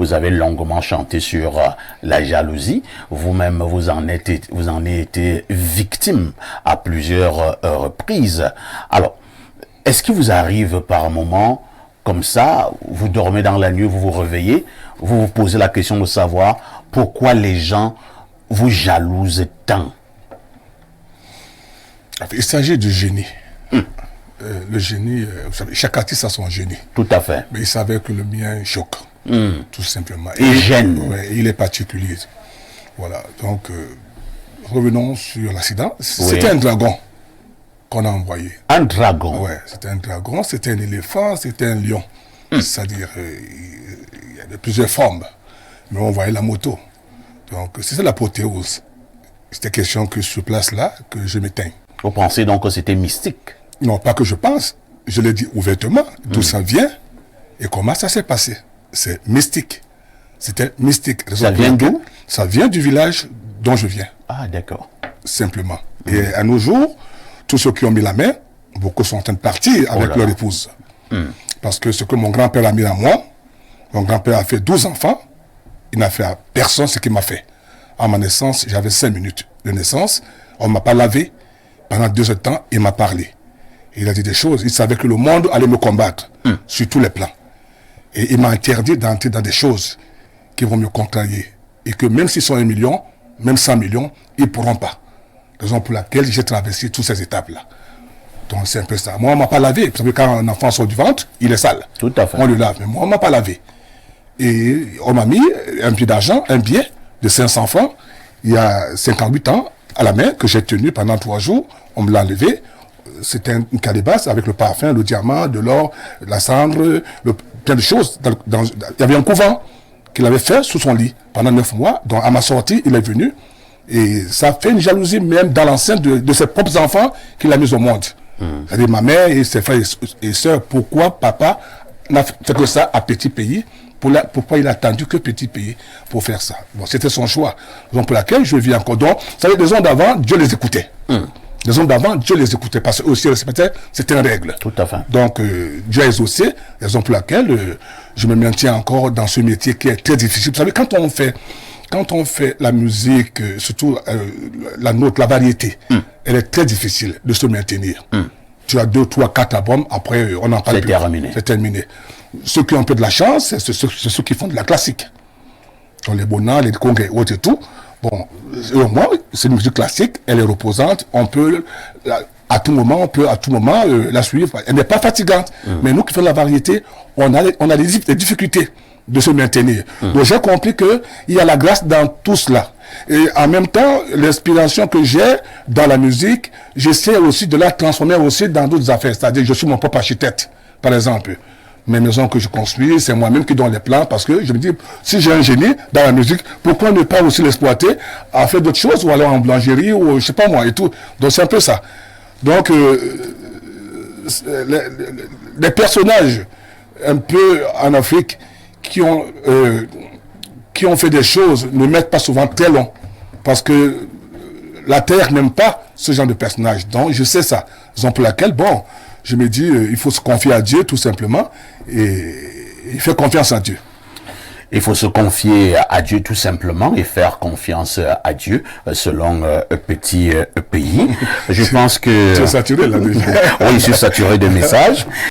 vous avez longuement chanté sur la jalousie. Vous-même, vous en avez été victime à plusieurs reprises. Alors, est-ce qu'il vous arrive par moment, comme ça, vous dormez dans la nuit, vous vous réveillez, vous vous posez la question de savoir pourquoi les gens vous jalousent tant? Il s'agit du génie. Le génie, vous savez, chaque artiste a son génie. Tout à fait. Mais il savait que le mien choque, tout simplement. Et gêne. Ouais, il est particulier. Voilà, donc revenons sur l'accident. C'était un dragon qu'on a envoyé. Un dragon? Ouais, c'était un dragon, c'était un éléphant, c'était un lion. C'est-à-dire, il y avait plusieurs formes. Mais on voyait la moto. Donc, c'était l'apothéose. C'était question que sur place là, que je m'éteigne. Vous pensez donc que c'était mystique? Non, pas que je pense. Je l'ai dit ouvertement, d'où ça vient et comment ça s'est passé. C'est mystique. C'était mystique. Ça vient d'où? Ça vient du village dont je viens. Ah, d'accord. Simplement. Et à nos jours, tous ceux qui ont mis la main, beaucoup sont en train de partir avec leur épouse. Parce que ce que mon grand-père a mis à moi, mon grand-père a fait 12 enfants, il n'a fait à personne ce qu'il m'a fait. À ma naissance, j'avais 5 minutes de naissance, on ne m'a pas lavé. Pendant 2 heures de temps, il m'a parlé. Il a dit des choses, il savait que le monde allait me combattre sur tous les plans. Et il m'a interdit d'entrer dans des choses qui vont me contrarier. Et que même s'ils sont 1 million, même 100 millions, ils ne pourront pas. Raison pour laquelle j'ai traversé toutes ces étapes-là. Donc c'est un peu ça. Moi, on ne m'a pas lavé. Parce que quand un enfant sort du ventre, il est sale. Tout à fait. On le lave. Mais moi, on ne m'a pas lavé. Et on m'a mis un billet d'argent, un billet de 500 francs, il y a 58 ans, à la main, que j'ai tenu pendant 3 jours. On me l'a enlevé. C'était une calebasse avec le parfum, le diamant, de l'or, la cendre, plein de choses. Il y avait un couvent qu'il avait fait sous son lit pendant 9 mois. Donc à ma sortie, il est venu. Et ça fait une jalousie même dans l'enceinte de ses propres enfants qu'il a mis au monde. C'est-à-dire ma mère et ses frères et sœurs, pourquoi papa n'a fait que ça à petit pays? Pourquoi il a attendu que petit pays pour faire ça? Bon, c'était son choix. Raison pour laquelle je vis encore. Donc, vous savez, les hommes d'avant, Dieu les écoutait. Les hommes d'avant, Dieu les écoutait parce qu'eux aussi respectaient certaines règles. Tout à fait. Donc, Dieu a exaucé, raison pour laquelle je me maintiens encore dans ce métier qui est très difficile. Vous savez, quand on fait la musique, surtout la note, la variété, elle est très difficile de se maintenir. Tu as 2, 3, 4 albums, après on en parle plus. C'est terminé. C'est terminé. Ceux qui ont un peu de la chance, c'est ceux qui font de la classique. Donc les Bonans, les congrès, autres et tout. Bon, au moins, c'est une musique classique, elle est reposante, on peut, à tout moment, la suivre. Elle n'est pas fatigante. Mais nous qui faisons la variété, on a des difficultés de se maintenir. Donc j'ai compris qu'il y a la grâce dans tout cela. Et en même temps, l'inspiration que j'ai dans la musique, j'essaie aussi de la transformer aussi dans d'autres affaires. C'est-à-dire, je suis mon propre architecte, par exemple. Mes maisons que je construis, c'est moi-même qui donne les plans parce que je me dis, si j'ai un génie dans la musique, pourquoi ne pas aussi l'exploiter à faire d'autres choses ou aller en boulangerie ou je sais pas moi et tout. Donc c'est un peu ça. Donc les personnages un peu en Afrique qui ont fait des choses ne mettent pas souvent très long parce que la terre n'aime pas ce genre de personnages. Donc je sais ça. Raison pour laquelle, bon, je me dis, il faut se confier à Dieu tout simplement et faire confiance à Dieu. Il faut se confier à Dieu tout simplement et faire confiance à Dieu selon un petit pays. Je pense que... Tu es saturé là déjà. Oui, je suis saturé de messages.